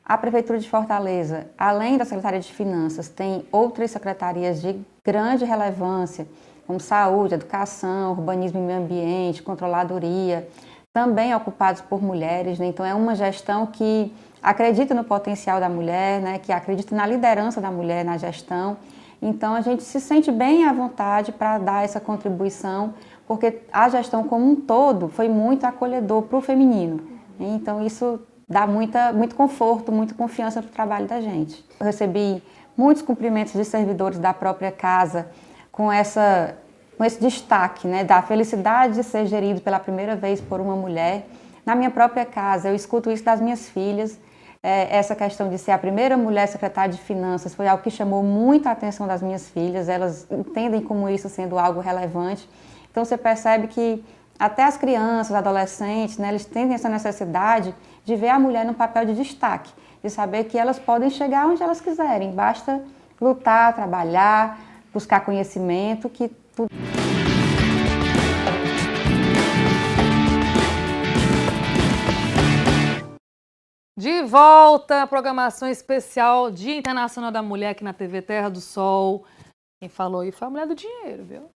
A Prefeitura de Fortaleza, além da Secretaria de Finanças, tem outras secretarias de grande relevância, como saúde, educação, urbanismo e meio ambiente, controladoria, também ocupados por mulheres, né? Então é uma gestão que acredita no potencial da mulher, né? Que acredita na liderança da mulher na gestão. Então a gente se sente bem à vontade para dar essa contribuição, porque a gestão como um todo foi muito acolhedor para o feminino. Então isso dá muito conforto, muita confiança para o trabalho da gente. Eu recebi muitos cumprimentos de servidores da própria casa com esse destaque, né, da felicidade de ser gerido pela primeira vez por uma mulher. Na minha própria casa, eu escuto isso das minhas filhas. Essa questão de ser a primeira mulher secretária de Finanças foi algo que chamou muito a atenção das minhas filhas. Elas entendem como isso sendo algo relevante. Então você percebe que até as crianças, adolescentes, né, eles têm essa necessidade de ver a mulher num papel de destaque, de saber que elas podem chegar onde elas quiserem, basta lutar, trabalhar, buscar conhecimento, que tudo... De volta à programação especial Dia Internacional da Mulher aqui na TV Terra do Sol. Quem falou aí foi a mulher do dinheiro, viu?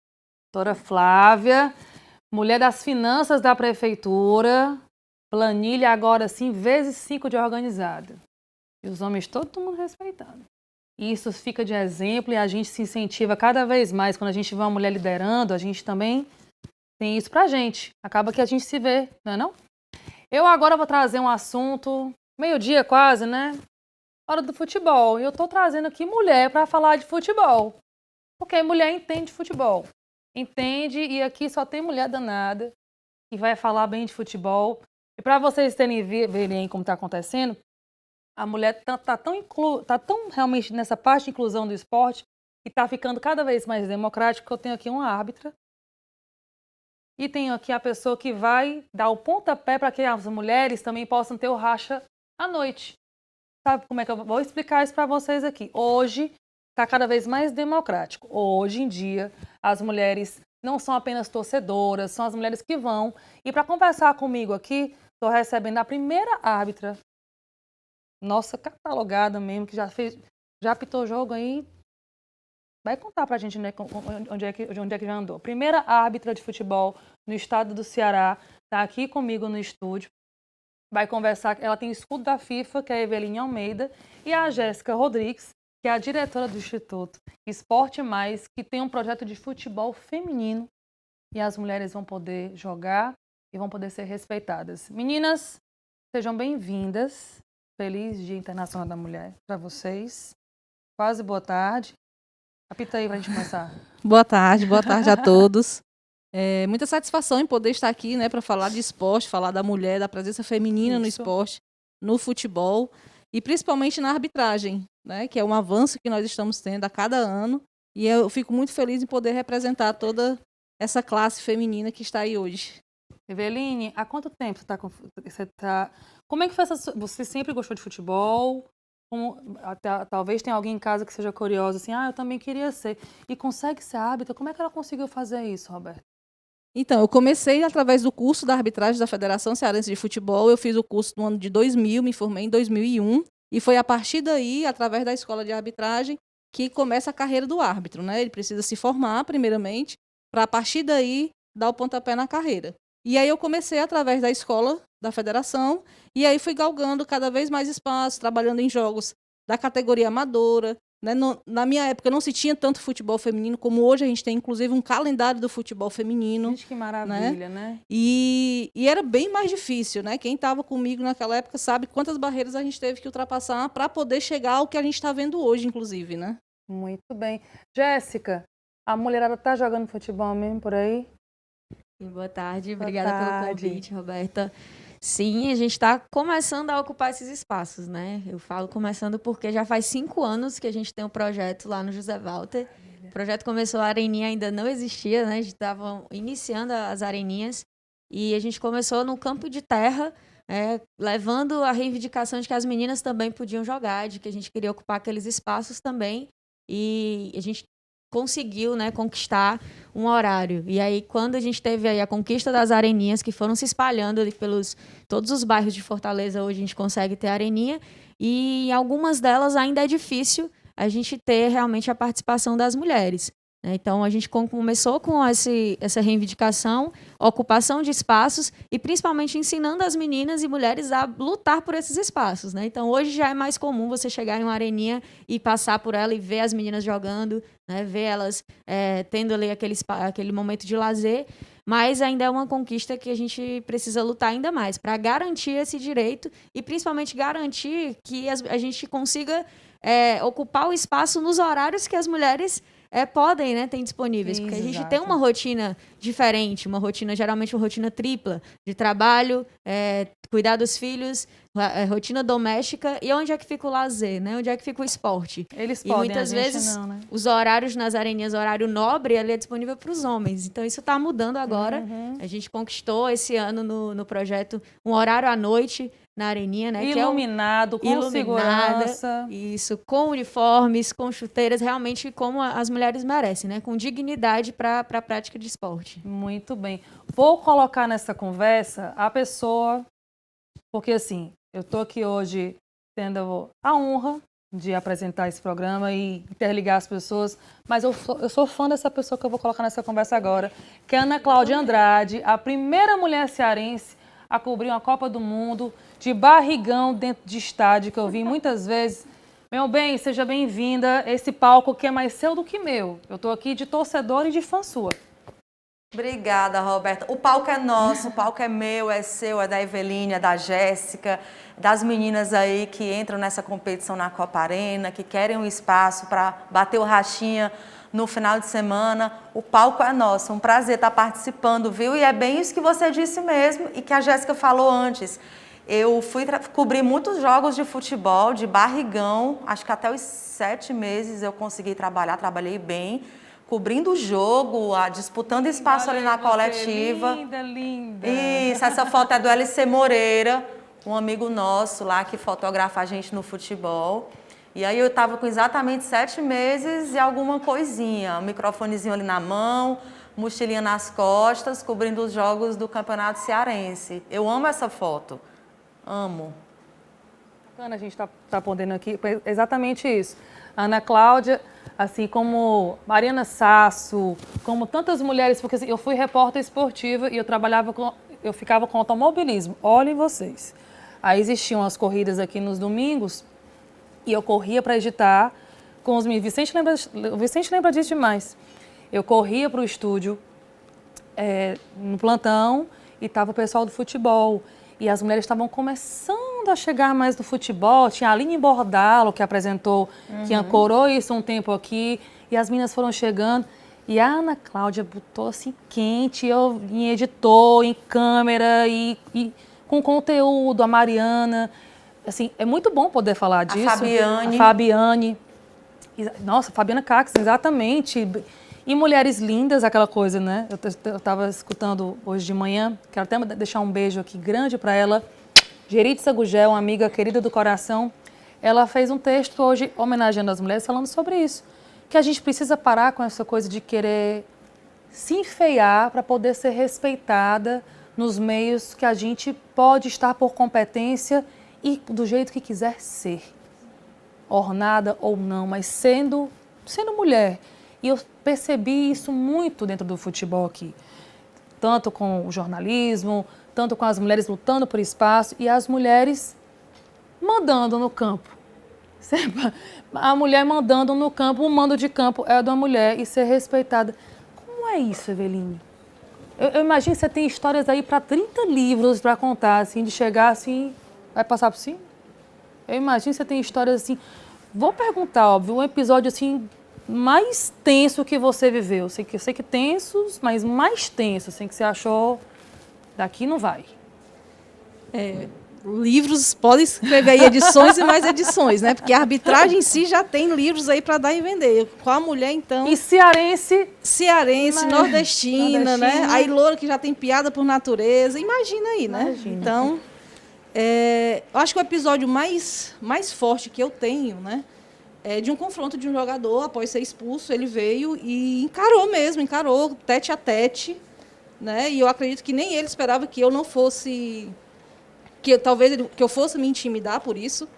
Doutora Flávia, mulher das finanças da prefeitura, planilha agora sim, vezes 5 de organizada. E os homens todo mundo respeitando. E isso fica de exemplo e a gente se incentiva cada vez mais. Quando a gente vê uma mulher liderando, a gente também tem isso pra gente. Acaba que a gente se vê, não é não? Eu agora vou trazer um assunto, meio-dia quase, né? Hora do futebol. E eu tô trazendo aqui mulher para falar de futebol. Porque mulher entende de futebol. Entende, e aqui só tem mulher danada que vai falar bem de futebol. E para vocês verem como está acontecendo, a mulher tá tão realmente nessa parte de inclusão do esporte que está ficando cada vez mais democrático, que eu tenho aqui uma árbitra e tenho aqui a pessoa que vai dar o pontapé para que as mulheres também possam ter o racha à noite. Sabe como é que eu vou explicar isso para vocês aqui? Hoje está cada vez mais democrático. Hoje em dia, as mulheres não são apenas torcedoras, são as mulheres que vão. E para conversar comigo aqui, estou recebendo a primeira árbitra, nossa catalogada mesmo, que já apitou jogo aí. Vai contar para a gente onde é que já andou. Primeira árbitra de futebol no estado do Ceará, está aqui comigo no estúdio. Vai conversar, ela tem escudo da FIFA, que é a Eveline Almeida, e a Jéssica Rodrigues, que é a diretora do Instituto Esporte Mais, que tem um projeto de futebol feminino, e as mulheres vão poder jogar e vão poder ser respeitadas. Meninas, sejam bem-vindas. Feliz Dia Internacional da Mulher para vocês. Quase boa tarde. Apita aí para a gente começar. Boa tarde a todos. Muita satisfação em poder estar aqui, né, para falar de esporte, falar da mulher, da presença feminina no esporte, no futebol e principalmente na arbitragem, né, que é um avanço que nós estamos tendo a cada ano. E eu fico muito feliz em poder representar toda essa classe feminina que está aí hoje. Eveline, há quanto tempo você tá... Como é que foi você sempre gostou de futebol? Talvez tenha alguém em casa que seja curioso, assim, eu também queria ser. E consegue ser árbitra? Como é que ela conseguiu fazer isso, Roberto? Então, eu comecei através do curso da arbitragem da Federação Cearense de Futebol. Eu fiz o curso no ano de 2000, me formei em 2001. E foi a partir daí, através da escola de arbitragem, que começa a carreira do árbitro, né? Ele precisa se formar, primeiramente, para a partir daí dar o pontapé na carreira. E aí eu comecei através da escola da federação, e aí fui galgando cada vez mais espaço, trabalhando em jogos da categoria amadora. Né? Na minha época não se tinha tanto futebol feminino como hoje a gente tem, inclusive, um calendário do futebol feminino. Gente, que maravilha, né? E era bem mais difícil, né? Quem estava comigo naquela época sabe quantas barreiras a gente teve que ultrapassar para poder chegar ao que a gente está vendo hoje, inclusive, né? Muito bem. Jéssica, a mulherada tá jogando futebol mesmo por aí? Boa tarde, obrigada pelo convite, Roberta. Sim, a gente está começando a ocupar esses espaços, né? Eu falo começando porque já faz 5 anos que a gente tem um projeto lá no José Walter. O projeto começou, a areninha ainda não existia, né? A gente estava iniciando as areninhas e a gente começou no campo de terra, levando a reivindicação de que as meninas também podiam jogar, de que a gente queria ocupar aqueles espaços também. E a gente conseguiu, né, conquistar um horário. E aí, quando a gente teve aí a conquista das areninhas, que foram se espalhando ali pelos todos os bairros de Fortaleza, hoje a gente consegue ter areninha. e em algumas delas ainda é difícil a gente ter realmente a participação das mulheres. Então, a gente começou com essa reivindicação, ocupação de espaços e, principalmente, ensinando as meninas e mulheres a lutar por esses espaços. Então, hoje já é mais comum você chegar em uma areninha e passar por ela e ver as meninas jogando, ver elas tendo ali aquele momento de lazer, mas ainda é uma conquista que a gente precisa lutar ainda mais para garantir esse direito e, principalmente, garantir que a gente consiga ocupar o espaço nos horários que as mulheres podem, ter disponíveis. Porque a gente tem uma rotina diferente, geralmente uma rotina tripla, de trabalho, cuidar dos filhos, rotina doméstica, e onde é que fica o lazer, Onde é que fica o esporte? Eles podem, muitas vezes, não, os horários nas areninhas, horário nobre, ali é disponível para os homens. Então, isso está mudando agora. A gente conquistou esse ano no projeto um horário à noite, na areninha, Iluminado, que é com segurança. Isso, com uniformes, com chuteiras, realmente como as mulheres merecem, Com dignidade para a prática de esporte. Muito bem. Vou colocar nessa conversa a pessoa, porque assim, eu estou aqui hoje tendo a honra de apresentar esse programa e interligar as pessoas, mas eu sou fã dessa pessoa que eu vou colocar nessa conversa agora, que é a Ana Cláudia Andrade, a primeira mulher cearense a cobrir uma Copa do Mundo de barrigão dentro de estádio, que eu vi muitas vezes. Meu bem, seja bem-vinda. Esse palco que é mais seu do que meu. Eu estou aqui de torcedor e de fã sua. Obrigada, Roberta. O palco é nosso, o palco é meu, é seu, é da Eveline, é da Jéssica, das meninas aí que entram nessa competição na Copa Arena, que querem um espaço para bater o rachinha no final de semana. O palco é nosso, um prazer estar participando, viu? E é bem isso que você disse mesmo e que a Jéssica falou antes. Eu fui cobrir muitos jogos de futebol, de barrigão, acho que até os 7 meses eu consegui trabalhar, trabalhei bem, cobrindo o jogo, disputando espaço ali na coletiva. Linda, linda. Isso, essa foto é do LC Moreira, um amigo nosso lá que fotografa a gente no futebol. E aí eu estava com exatamente 7 meses e alguma coisinha, um microfonezinho ali na mão, mochilinha nas costas, cobrindo os jogos do Campeonato Cearense. Eu amo essa foto, amo. Bacana, a gente está podendo aqui, exatamente isso. Ana Cláudia, assim como Mariana Sasso, como tantas mulheres, porque assim, eu fui repórter esportiva e eu ficava com automobilismo. Olhem vocês. Aí existiam as corridas aqui nos domingos, e eu corria para editar com os meninos. O Vicente lembra disso demais. Eu corria para o estúdio, no plantão, e estava o pessoal do futebol. E as mulheres estavam começando a chegar mais no futebol. Tinha a Aline Bordalo, que apresentou, que ancorou isso um tempo aqui. E as meninas foram chegando. E a Ana Cláudia botou assim quente, eu em editor, em câmera, e com conteúdo, a Mariana. Assim, é muito bom poder falar disso. A Fabiane. Nossa, Fabiana Cax, exatamente. E mulheres lindas, aquela coisa, Eu estava escutando hoje de manhã, quero até deixar um beijo aqui grande para ela. Geritza Gugel, uma amiga querida do coração. Ela fez um texto hoje homenageando as mulheres, falando sobre isso. Que a gente precisa parar com essa coisa de querer se enfeiar para poder ser respeitada nos meios que a gente pode estar por competência e do jeito que quiser ser, ornada ou não, mas sendo mulher. E eu percebi isso muito dentro do futebol aqui, tanto com o jornalismo, tanto com as mulheres lutando por espaço e as mulheres mandando no campo. A mulher mandando no campo, o mando de campo é da mulher e ser respeitada. Como é isso, Eveline? Eu imagino que você tem histórias aí para 30 livros para contar, assim, de chegar assim... Vai passar por cima? Eu imagino que você tem histórias assim... Vou perguntar, óbvio, um episódio assim mais tenso que você viveu. Eu sei que tensos, mas mais tensos, assim, que você achou... Daqui não vai. Livros, pode escrever aí edições e mais edições, Porque a arbitragem em si já tem livros aí para dar e vender. Com a mulher, então... E cearense, nordestina, Aí loura que já tem piada por natureza. Imagina aí, Imagina. Então... eu acho que o episódio mais forte que eu tenho, é de um confronto de um jogador após ser expulso. Ele veio e encarou tete a tete, E eu acredito que nem ele esperava que eu não fosse, que eu fosse me intimidar por isso,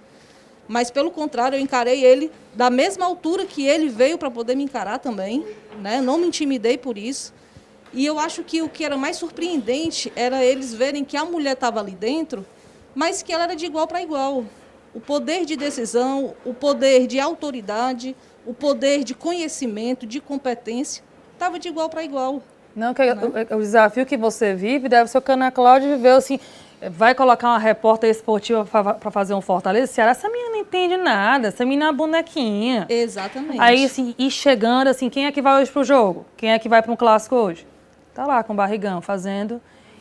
mas pelo contrário, eu encarei ele da mesma altura que ele veio para poder me encarar também, né? Não me intimidei por isso. E eu acho que o que era mais surpreendente era eles verem que a mulher estava ali dentro, mas que ela era de igual para igual. O poder de decisão, o poder de autoridade, o poder de conhecimento, de competência, estava de igual para igual. Não, o desafio que você vive deve ser o que a Ana Cláudia viveu, assim, vai colocar uma repórter esportiva para fazer um Fortaleza Ceará, essa menina não entende nada, essa menina é uma bonequinha. Exatamente. Aí, assim, e chegando, assim, quem é que vai hoje pro jogo? Quem é que vai para um clássico hoje? Tá lá com o barrigão, fazendo...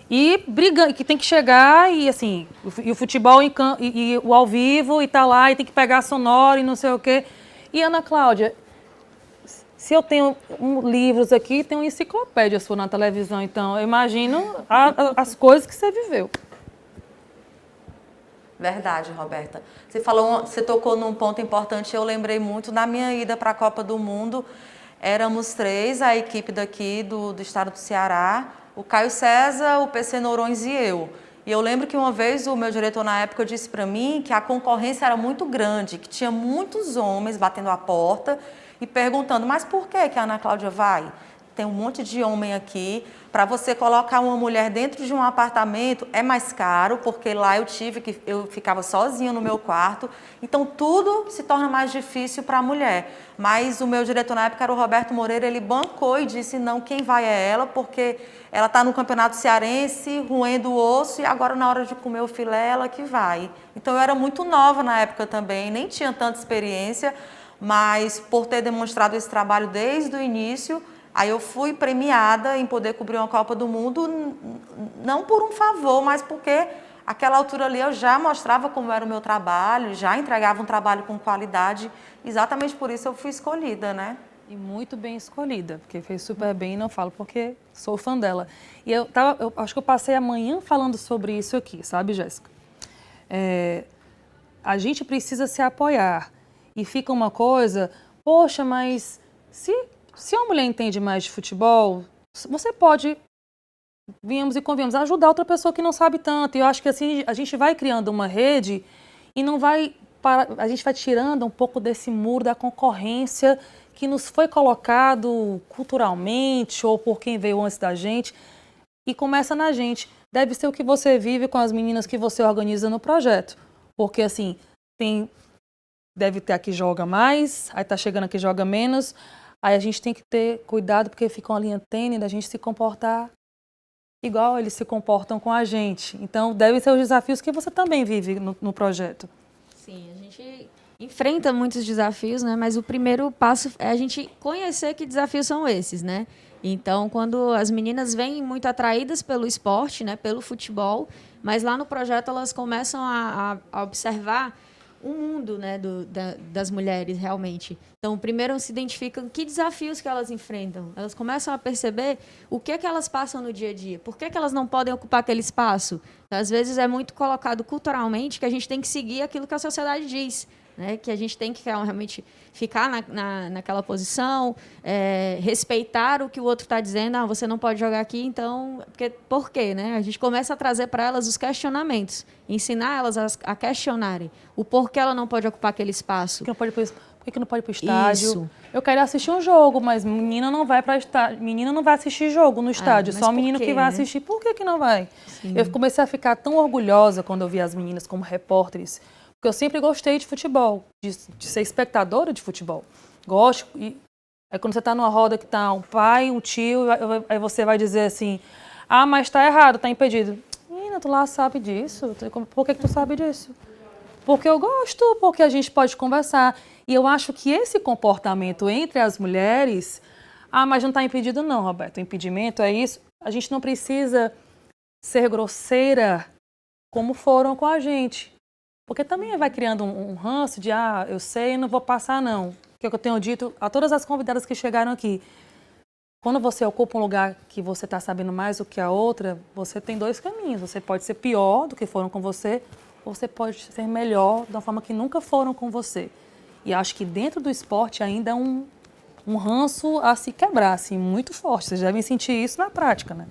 E brigando, que tem que chegar e, assim, o futebol e o ao vivo, e tá lá, e tem que pegar a sonora e não sei o quê. E, Ana Cláudia, se eu tenho livros aqui, tem uma enciclopédia sua na televisão, então eu imagino as coisas que você viveu. Verdade, Roberta. Você tocou num ponto importante, eu lembrei muito da minha ida para a Copa do Mundo. Éramos 3, a equipe daqui do estado do Ceará, o Caio César, o PC Nourões e eu. E eu lembro que uma vez o meu diretor na época disse para mim que a concorrência era muito grande, que tinha muitos homens batendo a porta e perguntando, mas por que a Ana Cláudia vai? Tem um monte de homem aqui. Para você colocar uma mulher dentro de um apartamento é mais caro, porque lá eu ficava sozinha no meu quarto. Então tudo se torna mais difícil para a mulher. Mas o meu diretor na época era o Roberto Moreira, ele bancou e disse, não, quem vai é ela, porque ela está no campeonato cearense, roendo o osso, e agora na hora de comer o filé, ela que vai. Então eu era muito nova na época também, nem tinha tanta experiência, mas por ter demonstrado esse trabalho desde o início, aí eu fui premiada em poder cobrir uma Copa do Mundo, não por um favor, mas porque aquela altura ali eu já mostrava como era o meu trabalho, já entregava um trabalho com qualidade, exatamente por isso eu fui escolhida, né? E muito bem escolhida, porque fez super bem, e não falo porque sou fã dela. E eu acho que eu passei a manhã falando sobre isso aqui, sabe, Jéssica? A gente precisa se apoiar. E fica uma coisa, poxa, mas se uma mulher entende mais de futebol, você pode, viemos e convenhamos, ajudar outra pessoa que não sabe tanto. E eu acho que assim a gente vai criando uma rede e a gente vai tirando um pouco desse muro da concorrência que nos foi colocado culturalmente ou por quem veio antes da gente e começa na gente. Deve ser o que você vive com as meninas que você organiza no projeto. Porque assim, deve ter aqui joga mais, aí tá chegando aqui joga menos. Aí a gente tem que ter cuidado porque fica uma linha tênue da gente se comportar igual eles se comportam com a gente. Então, devem ser os desafios que você também vive no projeto. Sim, a gente enfrenta muitos desafios, né? Mas o primeiro passo é a gente conhecer que desafios são esses, né? Então, quando as meninas vêm muito atraídas pelo esporte, né? Pelo futebol, mas lá no projeto elas começam a observar o mundo, né, das mulheres, realmente. Então, primeiro se identificam que desafios que elas enfrentam. Elas começam a perceber o que elas passam no dia a dia. Por que elas não podem ocupar aquele espaço? Então, às vezes é muito colocado culturalmente que a gente tem que seguir aquilo que a sociedade diz, né? Que a gente tem que realmente ficar naquela posição, respeitar o que o outro está dizendo. Ah, você não pode jogar aqui, então... Por quê? Né? A gente começa a trazer para elas os questionamentos, ensinar elas a questionarem o porquê ela não pode ocupar aquele espaço. Por que não pode ir para o estádio? Isso. Eu quero assistir um jogo, mas menina não vai para estádio. Menina não vai assistir jogo no estádio, só menino que vai assistir. Por que não vai? Sim. Eu comecei a ficar tão orgulhosa quando eu vi as meninas como repórteres, porque eu sempre gostei de futebol, de ser espectadora de futebol. Gosto. E aí quando você está numa roda que está um pai, um tio, aí você vai dizer assim, ah, mas está errado, está impedido. Menina, tu lá sabe disso? Por que tu sabe disso? Porque eu gosto, porque a gente pode conversar. E eu acho que esse comportamento entre as mulheres... Ah, mas não está impedido não, Roberto. O impedimento é isso. A gente não precisa ser grosseira como foram com a gente. Porque também vai criando um ranço de, eu sei, não vou passar não. Que é o que eu tenho dito a todas as convidadas que chegaram aqui. Quando você ocupa um lugar que você está sabendo mais do que a outra, você tem 2 caminhos. Você pode ser pior do que foram com você, ou você pode ser melhor de uma forma que nunca foram com você. E acho que dentro do esporte ainda é um ranço a se quebrar, assim, muito forte. Vocês devem sentir isso na prática, né?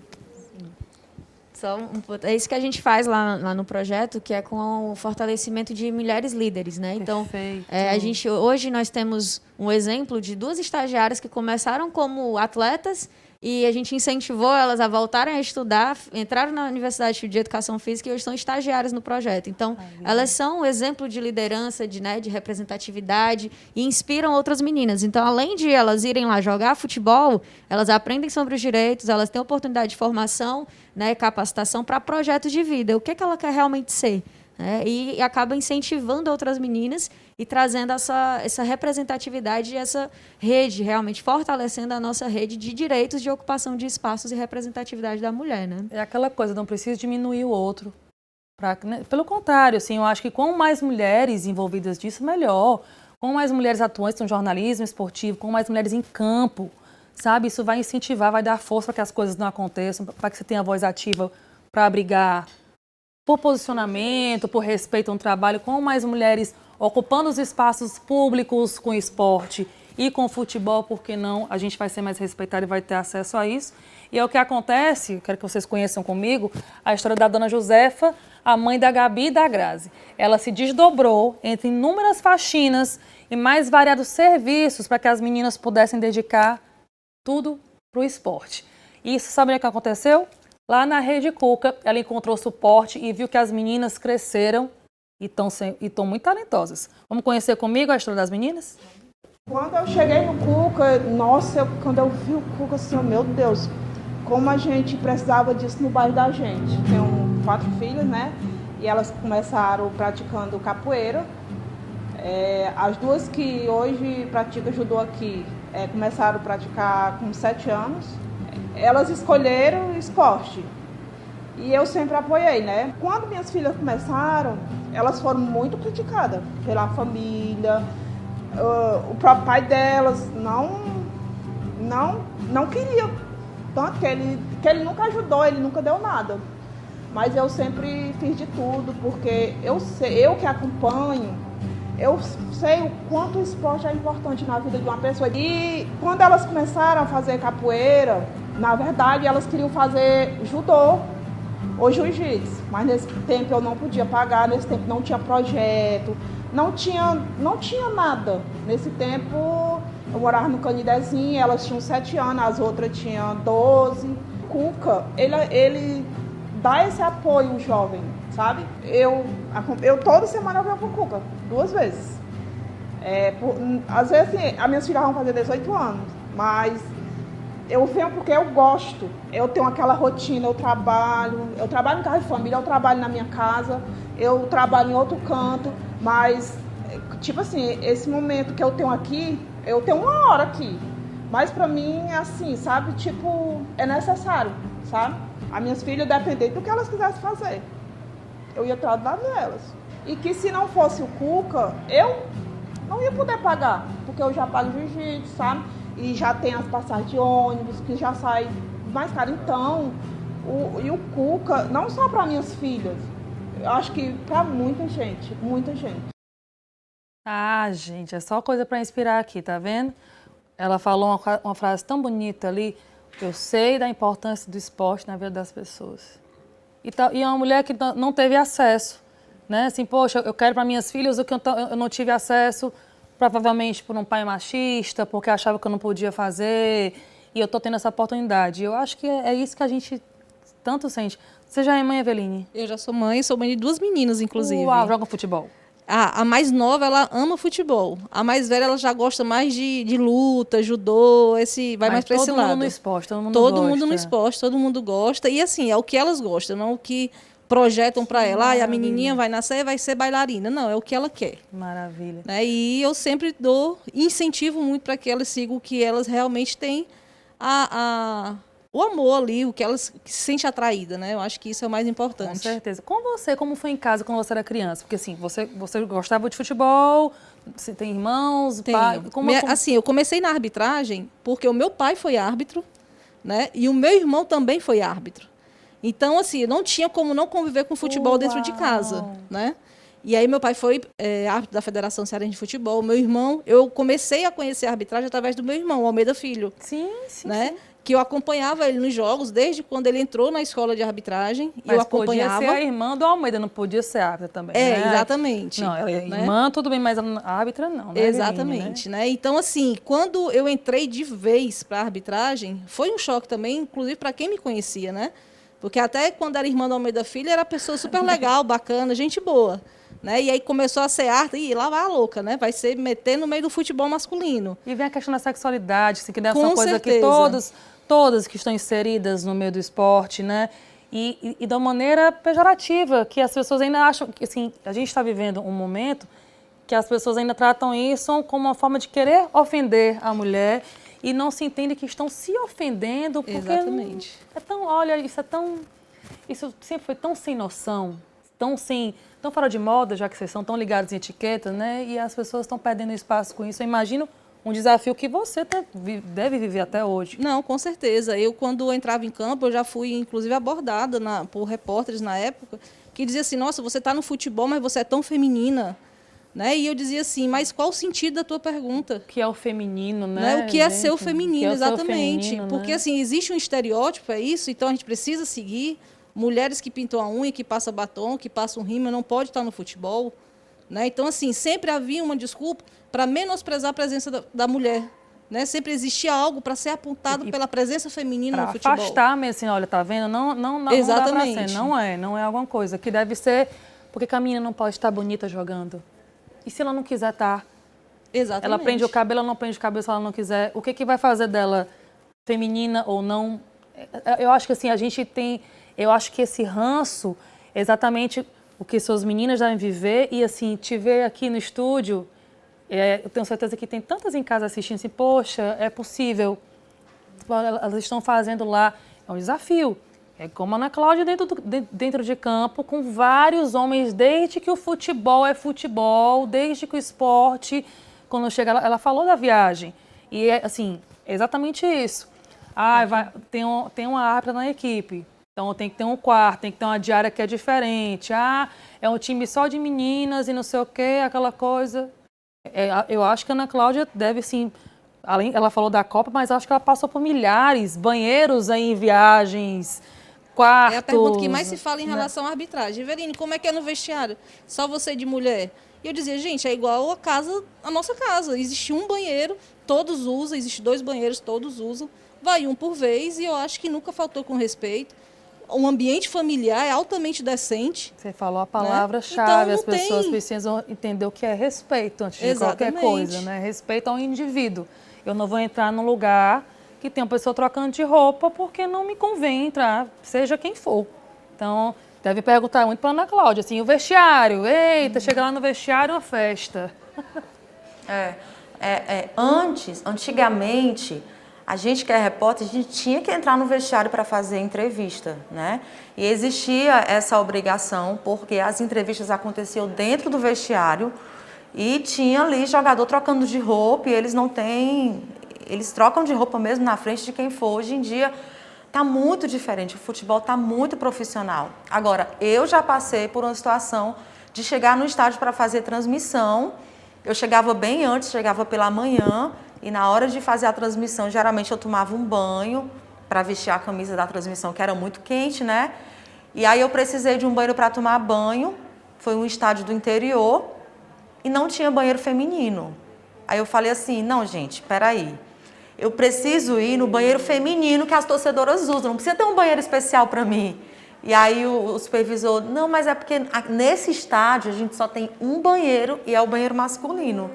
É isso que a gente faz lá no projeto, que é com o fortalecimento de mulheres líderes, né? Então, hoje nós temos um exemplo de 2 estagiárias que começaram como atletas e a gente incentivou elas a voltarem a estudar, entraram na Universidade de Educação Física e hoje são estagiárias no projeto. Então, elas são um exemplo de liderança, de representatividade e inspiram outras meninas. Então, além de elas irem lá jogar futebol, elas aprendem sobre os direitos, elas têm oportunidade de formação, né, capacitação para projetos de vida. O que ela quer realmente ser? E acaba incentivando outras meninas e trazendo essa representatividade e essa rede, realmente fortalecendo a nossa rede de direitos de ocupação de espaços e representatividade da mulher, né? É aquela coisa, não precisa diminuir o outro. Né? Pelo contrário, assim, eu acho que quanto mais mulheres envolvidas disso, melhor. Quanto mais mulheres atuantes no jornalismo esportivo, quanto mais mulheres em campo, sabe? Isso vai incentivar, vai dar força para que as coisas não aconteçam, para que você tenha voz ativa para abrigar por posicionamento, por respeito a um trabalho, com mais mulheres ocupando os espaços públicos com esporte e com futebol, porque não, a gente vai ser mais respeitada e vai ter acesso a isso. E é o que acontece, quero que vocês conheçam comigo, a história da dona Josefa, a mãe da Gabi e da Grazi. Ela se desdobrou entre inúmeras faxinas e mais variados serviços para que as meninas pudessem dedicar tudo para o esporte. E isso, sabe o que aconteceu? Lá na Rede Cuca, ela encontrou suporte e viu que as meninas cresceram e estão muito talentosas. Vamos conhecer comigo a história das meninas? Quando eu cheguei no Cuca, nossa, quando eu vi o Cuca, assim, meu Deus, como a gente precisava disso no bairro da gente. Tenho 4 filhas, né? E elas começaram praticando capoeira. As 2 que hoje praticam judô aqui, começaram a praticar com 7 anos. Elas escolheram esporte e eu sempre apoiei, né? Quando minhas filhas começaram, elas foram muito criticadas pela família, o próprio pai delas não queria, tanto que ele nunca ajudou, ele nunca deu nada. Mas eu sempre fiz de tudo, porque eu que acompanho, eu sei o quanto o esporte é importante na vida de uma pessoa. E quando elas começaram a fazer capoeira, na verdade, elas queriam fazer judô ou jiu-jitsu, mas nesse tempo eu não podia pagar, nesse tempo não tinha projeto, não tinha nada. Nesse tempo eu morava no Canidezinho, elas tinham 7 anos, as outras tinham 12. Cuca, ele dá esse apoio ao jovem, sabe? Eu toda semana eu venho pro Cuca, 2 vezes. Às vezes, assim, as minhas filhas vão fazer 18 anos, mas eu venho porque eu gosto. Eu tenho aquela rotina, eu trabalho em casa de família, eu trabalho na minha casa, eu trabalho em outro canto, mas, tipo assim, esse momento que eu tenho aqui, eu tenho 1 hora aqui, mas pra mim, assim, sabe, tipo, é necessário, sabe? As minhas filhas, dependendo do que elas quisessem fazer, eu ia atrás delas. E que se não fosse o Cuca, eu não ia poder pagar, porque eu já pago jiu-jitsu, sabe? E já tem as passagens de ônibus, que já sai mais caro. Então, o Cuca, não só para minhas filhas, eu acho que para muita gente, muita gente. Ah, gente, é só coisa para inspirar aqui, tá vendo? Ela falou uma frase tão bonita ali, eu sei da importância do esporte na vida das pessoas. E é uma mulher que não teve acesso, né? Assim, poxa, eu quero para minhas filhas o que eu não tive acesso, provavelmente por um pai machista, porque achava que eu não podia fazer, e eu estou tendo essa oportunidade. Eu acho que é isso que a gente tanto sente. Você já é mãe, Eveline? Eu já sou mãe de 2 meninas, inclusive. Uau, jogam futebol? A mais nova, ela ama futebol. A mais velha, ela já gosta mais de luta, judô, vai mais para esse lado. Todo mundo no esporte, todo mundo gosta. Todo mundo no esporte, todo mundo gosta. E assim, é o que elas gostam, não o que projetam para ela. A menininha vai nascer e vai ser bailarina. Não, é o que ela quer. Maravilha. Né? E eu sempre incentivo muito para que elas sigam o que elas realmente têm, o amor ali, o que elas se sentem atraídas, né? Eu acho que isso é o mais importante. Com certeza. Com você, como foi em casa quando você era criança? Porque assim, você gostava de futebol, você tem irmãos, pai? Assim, eu comecei na arbitragem porque o meu pai foi árbitro, né? E o meu irmão também foi árbitro. Então, assim, não tinha como não conviver com futebol dentro de casa, né? E aí meu pai foi árbitro da Federação Cearense de Futebol. Meu irmão, eu comecei a conhecer a arbitragem através do meu irmão, o Almeida Filho. Sim, sim, né? sim. que eu acompanhava ele nos jogos desde quando ele entrou na escola de arbitragem. Mas eu acompanhava. podia ser a irmã do Almeida, não podia ser árbitra também, É, né? exatamente. Não, ela é né? irmã, tudo bem, mas a árbitra não, né? Exatamente, né? Então, assim, quando eu entrei de vez para a arbitragem, foi um choque também, inclusive para quem me conhecia, né? Porque até quando era irmã do Almeida Filho, era pessoa super legal, bacana, gente boa. Né? E aí começou a ser arte, e lá vai a louca, né? Vai ser meter no meio do futebol masculino. E vem a questão da sexualidade, assim, que deve ser Com uma coisa que certeza. todas que estão inseridas no meio do esporte, né? E da maneira pejorativa, que as pessoas ainda acham que, assim, a gente está vivendo um momento que as pessoas ainda tratam isso como uma forma de querer ofender a mulher e não se entende que estão se ofendendo porque Exatamente. olha, isso sempre foi tão sem noção, tão fora de moda, já que vocês são tão ligados em etiqueta, né? E as pessoas estão perdendo espaço com isso. Eu imagino um desafio que você deve viver até hoje. Não, com certeza. Eu, quando entrava em campo, eu já fui, inclusive, abordada por repórteres na época, que diziam assim, nossa, você está no futebol, mas você é tão feminina. Né? E eu dizia assim, mas qual o sentido da tua pergunta? O que é o feminino, né? O que é gente? ser o feminino, O que é o seu exatamente. feminino, Porque, né? assim, existe um estereótipo, é isso, então a gente precisa seguir. Mulheres que pintam a unha, que passam batom, que passam rímel, não pode estar no futebol. Né? Então, assim, sempre havia uma desculpa para menosprezar a presença da mulher. Né? Sempre existia algo para ser apontado pela presença feminina no futebol. Afastar mesmo, assim, olha, tá vendo? Não Exatamente. dá pra ser, não é alguma coisa. Que deve ser, porque a menina não pode estar bonita jogando. E se ela não quiser estar? Exatamente. Ela prende o cabelo, ela não prende o cabelo se ela não quiser. O que vai fazer dela feminina ou não? Eu acho que assim, eu acho que esse ranço é exatamente o que suas meninas devem viver e assim, te ver aqui no estúdio, eu tenho certeza que tem tantas em casa assistindo assim, poxa, é possível. Elas estão fazendo lá, é um desafio. É como a Ana Cláudia dentro de campo, com vários homens, desde que o futebol é futebol, desde que o esporte, quando chega, ela falou da viagem. E é assim, exatamente isso. Tem uma árbitra na equipe, então tem que ter um quarto, tem que ter uma diária que é diferente. É um time só de meninas e não sei o quê, aquela coisa. Eu acho que a Ana Cláudia deve, sim, ela falou da Copa, mas acho que ela passou por milhares, banheiros aí em viagens, quartos. É a pergunta que mais se fala em relação à arbitragem. Everine, como é que é no vestiário? Só você de mulher? E eu dizia, gente, é igual a nossa casa. Existe um banheiro, todos usam, existe 2 banheiros, todos usam. Vai um por vez e eu acho que nunca faltou com respeito. Um ambiente familiar é altamente decente. Você falou a palavra-chave, Então, as pessoas precisam entender o que é respeito antes de qualquer coisa, né? Respeito ao indivíduo. Eu não vou entrar num lugar que tem uma pessoa trocando de roupa porque não me convém entrar, seja quem for. Então, deve perguntar muito para Ana Cláudia, assim, o vestiário, eita, chega lá no vestiário, uma festa. Antigamente, a gente que é repórter, a gente tinha que entrar no vestiário para fazer entrevista, né? E existia essa obrigação, porque as entrevistas aconteciam dentro do vestiário e tinha ali jogador trocando de roupa e eles trocam de roupa mesmo na frente de quem for. Hoje em dia está muito diferente, o futebol está muito profissional. Agora, eu já passei por uma situação de chegar no estádio para fazer transmissão. Eu chegava bem antes, chegava pela manhã, e na hora de fazer a transmissão, geralmente eu tomava um banho para vestir a camisa da transmissão, que era muito quente, né? E aí eu precisei de um banheiro para tomar banho, foi um estádio do interior, e não tinha banheiro feminino. Aí eu falei assim, não, gente, peraí, eu preciso ir no banheiro feminino que as torcedoras usam, não precisa ter um banheiro especial para mim. E aí o supervisor, não, mas é porque nesse estádio a gente só tem um banheiro e é o banheiro masculino.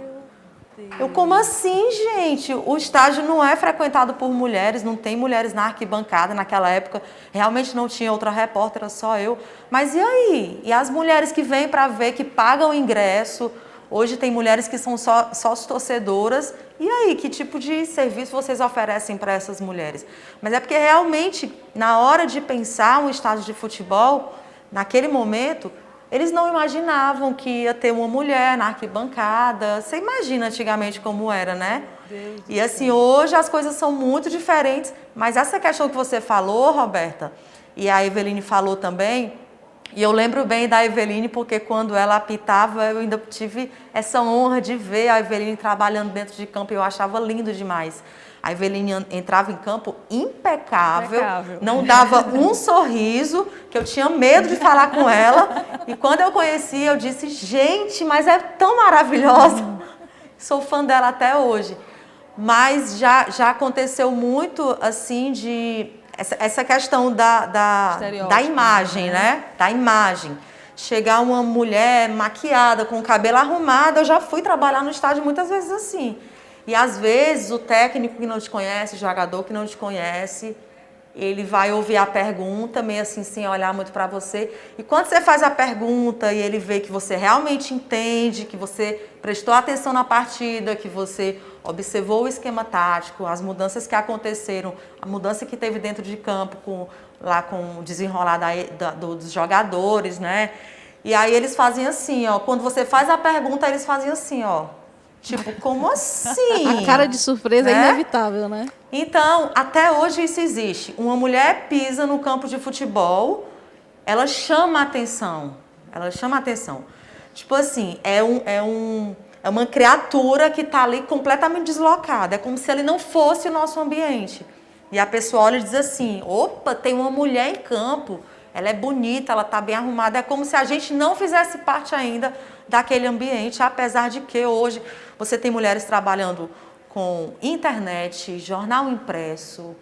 Eu, como assim, gente? O estádio não é frequentado por mulheres, não tem mulheres na arquibancada. Naquela época, realmente não tinha outra repórter, era só eu. Mas e aí? E as mulheres que vêm para ver, que pagam o ingresso? Hoje tem mulheres que são só torcedoras. E aí, que tipo de serviço vocês oferecem para essas mulheres? Mas é porque realmente, na hora de pensar um estádio de futebol, naquele momento, eles não imaginavam que ia ter uma mulher na arquibancada. Você imagina antigamente como era, né? E assim, hoje as coisas são muito diferentes. Mas essa questão que você falou, Roberta, e a Eveline falou também, E eu lembro bem da Eveline, porque quando ela apitava, eu ainda tive essa honra de ver a Eveline trabalhando dentro de campo, e eu achava lindo demais. A Eveline entrava em campo impecável, não dava um sorriso, que eu tinha medo de falar com ela. E quando eu conheci, eu disse, gente, mas é tão maravilhosa. Sou fã dela até hoje. Mas já aconteceu muito, assim, de... Essa questão da imagem, né? Da imagem. Chegar uma mulher maquiada, com o cabelo arrumado, eu já fui trabalhar no estádio muitas vezes assim. E às vezes o técnico que não te conhece, o jogador que não te conhece, ele vai ouvir a pergunta, meio assim, sem olhar muito para você. E quando você faz a pergunta e ele vê que você realmente entende, que você prestou atenção na partida, que você observou o esquema tático, as mudanças que aconteceram, a mudança que teve dentro de campo, com o desenrolar dos jogadores, né? E aí eles fazem assim, ó. Quando você faz a pergunta, eles fazem assim, ó. Tipo, como assim? A cara de surpresa né? é inevitável, né? Então, até hoje isso existe. Uma mulher pisa no campo de futebol, ela chama a atenção. Ela chama a atenção. Tipo assim, é uma criatura que está ali completamente deslocada. É como se ele não fosse o nosso ambiente. E a pessoa olha e diz assim, opa, tem uma mulher em campo. Ela é bonita, ela está bem arrumada. É como se a gente não fizesse parte ainda daquele ambiente, apesar de que hoje você tem mulheres trabalhando com internet, jornal impresso,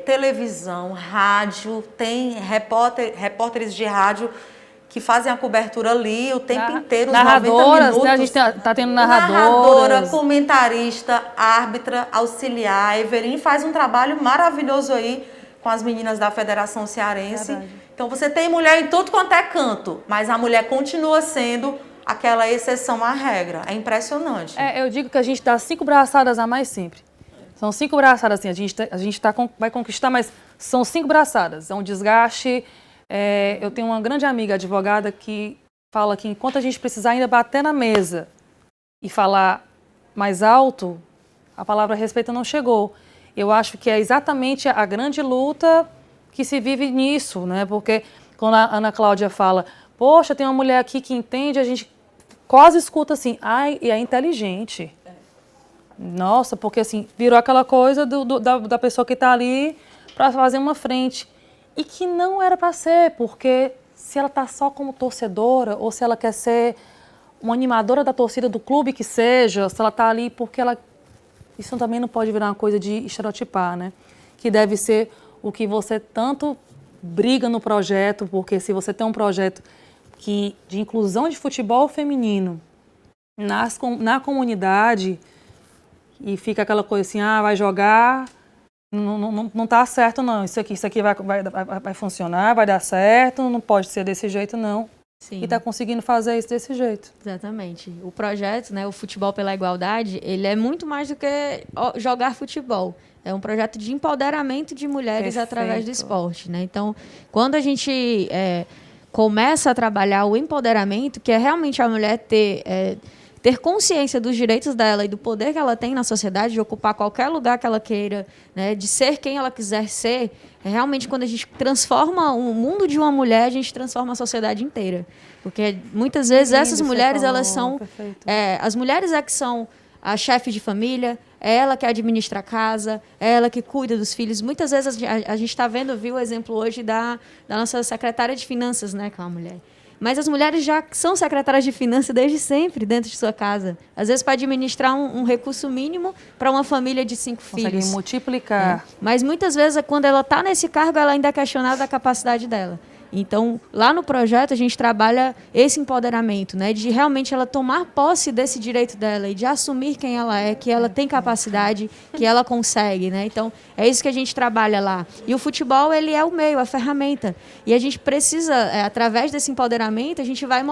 televisão, rádio, tem repórteres de rádio que fazem a cobertura ali o tempo inteiro, os 90 minutos. Né? A gente tá tendo narradora, comentarista, árbitra, auxiliar. A Eveline faz um trabalho maravilhoso aí com as meninas da Federação Cearense. Verdade. Então você tem mulher em tudo quanto é canto, mas a mulher continua sendo aquela exceção à regra. É impressionante. Eu digo que a gente dá 5 braçadas a mais sempre. São 5 braçadas, assim, a gente vai conquistar, mas são 5 braçadas. É um desgaste. Eu tenho uma grande amiga advogada que fala que enquanto a gente precisar ainda bater na mesa e falar mais alto, a palavra respeito não chegou. Eu acho que é exatamente a grande luta que se vive nisso, né? Porque quando a Ana Cláudia fala, poxa, tem uma mulher aqui que entende, a gente quase escuta assim, ai, e é inteligente. Nossa, porque assim, virou aquela coisa da pessoa que está ali para fazer uma frente. E que não era para ser, porque se ela está só como torcedora, ou se ela quer ser uma animadora da torcida do clube que seja, se ela está ali porque ela... Isso também não pode virar uma coisa de estereotipar, né? Que deve ser o que você tanto briga no projeto, porque se você tem um projeto de inclusão de futebol feminino na comunidade e fica aquela coisa assim, vai jogar, não tá certo não, isso aqui vai funcionar, vai dar certo, não pode ser desse jeito não. Sim. E está conseguindo fazer isso desse jeito. Exatamente. O projeto, né, o Futebol pela Igualdade, ele é muito mais do que jogar futebol. É um projeto de empoderamento de mulheres através do esporte, né? Então, quando a gente começa a trabalhar o empoderamento, que é realmente a mulher ter consciência dos direitos dela e do poder que ela tem na sociedade, de ocupar qualquer lugar que ela queira, né, de ser quem ela quiser ser, realmente quando a gente transforma o mundo de uma mulher, a gente transforma a sociedade inteira. Porque muitas vezes essas mulheres, elas são... as mulheres que são a chefe de família, é ela que administra a casa, é ela que cuida dos filhos. Muitas vezes a gente está viu o exemplo hoje da nossa secretária de finanças, né, que é uma mulher. Mas as mulheres já são secretárias de finanças desde sempre, dentro de sua casa. Às vezes para administrar um recurso mínimo para uma família de 5 filhos. Conseguem multiplicar. Mas muitas vezes, quando ela está nesse cargo, ela ainda é questionada da capacidade dela. Então, lá no projeto, a gente trabalha esse empoderamento, né, de realmente ela tomar posse desse direito dela e de assumir quem ela é, que ela tem capacidade, que ela consegue, né? Então, é isso que a gente trabalha lá. E o futebol, ele é o meio, a ferramenta. E a gente precisa, através desse empoderamento, a gente vai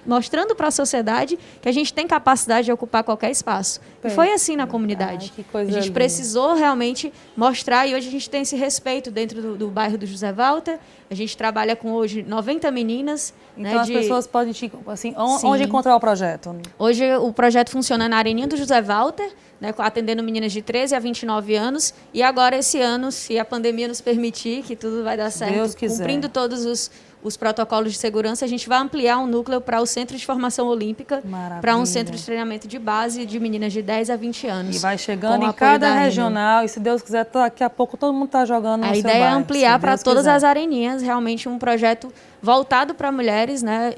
mostrando para a sociedade que a gente tem capacidade de ocupar qualquer espaço. E foi assim na comunidade. Que coisa a gente linda. precisou realmente mostrar, e hoje a gente tem esse respeito dentro do bairro do José Walter. A gente trabalha com hoje 90 meninas. Então né, as pessoas podem assim, onde encontrar o projeto? Hoje o projeto funciona na Areninha do José Walter, né, atendendo meninas de 13 a 29 anos. E agora esse ano, se a pandemia nos permitir, que tudo vai dar certo, Deus quiser. cumprindo todos os protocolos de segurança, a gente vai ampliar um núcleo para o Centro de Formação Olímpica, para um centro de treinamento de base de meninas de 10 a 20 anos. E vai chegando em cada regional, e se Deus quiser, daqui a pouco todo mundo está jogando no seu bairro. A ideia é ampliar para todas as areninhas, realmente um projeto voltado para mulheres, né,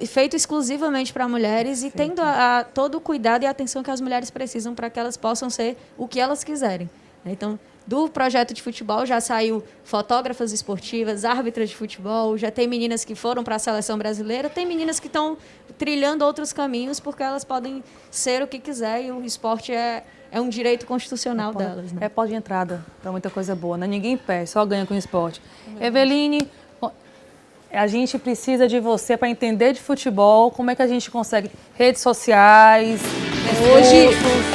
feito exclusivamente para mulheres e tendo todo o cuidado e a atenção que as mulheres precisam para que elas possam ser o que elas quiserem. Então, do projeto de futebol já saiu fotógrafas esportivas, árbitras de futebol, já tem meninas que foram para a seleção brasileira, tem meninas que estão trilhando outros caminhos porque elas podem ser o que quiser e o esporte é um direito constitucional delas. Né? É porta de entrada para muita coisa boa, né? Ninguém perde, só ganha com o esporte. Eveline, a gente precisa de você para entender de futebol, como é que a gente consegue redes sociais.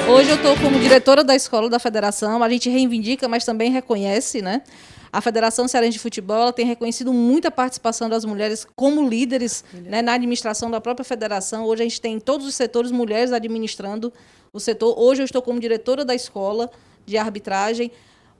Hoje eu estou como diretora da escola da federação, a gente reivindica, mas também reconhece, né? A Federação Cearense de Futebol ela tem reconhecido muita participação das mulheres como líderes, né, na administração da própria federação. Hoje a gente tem em todos os setores mulheres administrando o setor. Hoje eu estou como diretora da escola de arbitragem.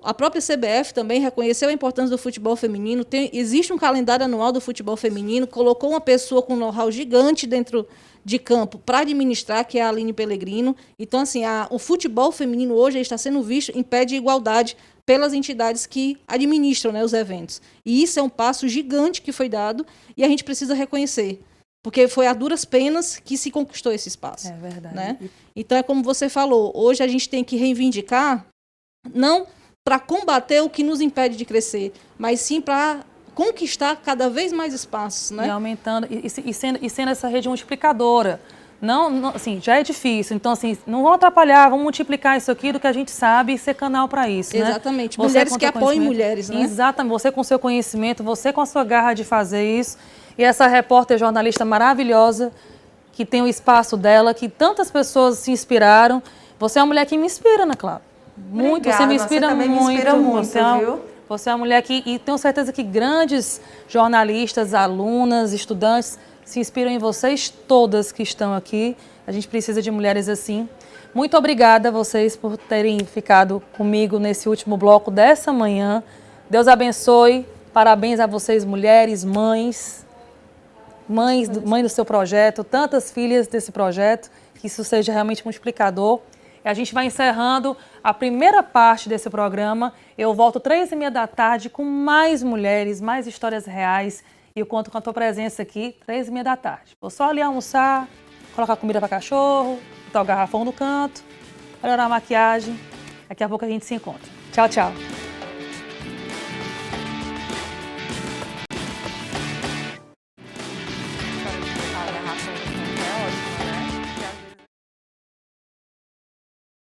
A própria CBF também reconheceu a importância do futebol feminino. Existe um calendário anual do futebol feminino, colocou uma pessoa com know-how gigante dentro de campo para administrar, que é a Aline Pellegrino. Então, assim, o futebol feminino hoje está sendo visto em pé de igualdade pelas entidades que administram, né, os eventos. E isso é um passo gigante que foi dado e a gente precisa reconhecer, porque foi a duras penas que se conquistou esse espaço. É verdade. Né? Então, é como você falou, hoje a gente tem que reivindicar, não para combater o que nos impede de crescer, mas sim para conquistar cada vez mais espaços, né? E aumentando, e sendo essa rede multiplicadora. Não, assim, já é difícil. Então, assim, não vamos atrapalhar, vamos multiplicar isso aqui do que a gente sabe e ser canal para isso, Exatamente. Né? Mulheres que apoiem mulheres, né? Exatamente. Você com seu conhecimento, você com a sua garra de fazer isso. E essa repórter jornalista maravilhosa, que tem o espaço dela, que tantas pessoas se inspiraram. Você é uma mulher que me inspira, né, Clara? Muito, Obrigada, você me inspira muito. Me inspira muito, viu? Você é uma mulher que, e tenho certeza que grandes jornalistas, alunas, estudantes se inspiram em vocês todas que estão aqui. A gente precisa de mulheres assim. Muito obrigada a vocês por terem ficado comigo nesse último bloco dessa manhã. Deus abençoe. Parabéns a vocês, mulheres, mães do seu projeto, tantas filhas desse projeto, que isso seja realmente multiplicador. A gente vai encerrando a primeira parte desse programa. Eu volto 3h30 da tarde com mais mulheres, mais histórias reais. E eu conto com a tua presença aqui, 3h30 da tarde. Vou só ali almoçar, colocar comida para cachorro, botar o garrafão no canto, melhorar a maquiagem. Daqui a pouco a gente se encontra. Tchau, tchau.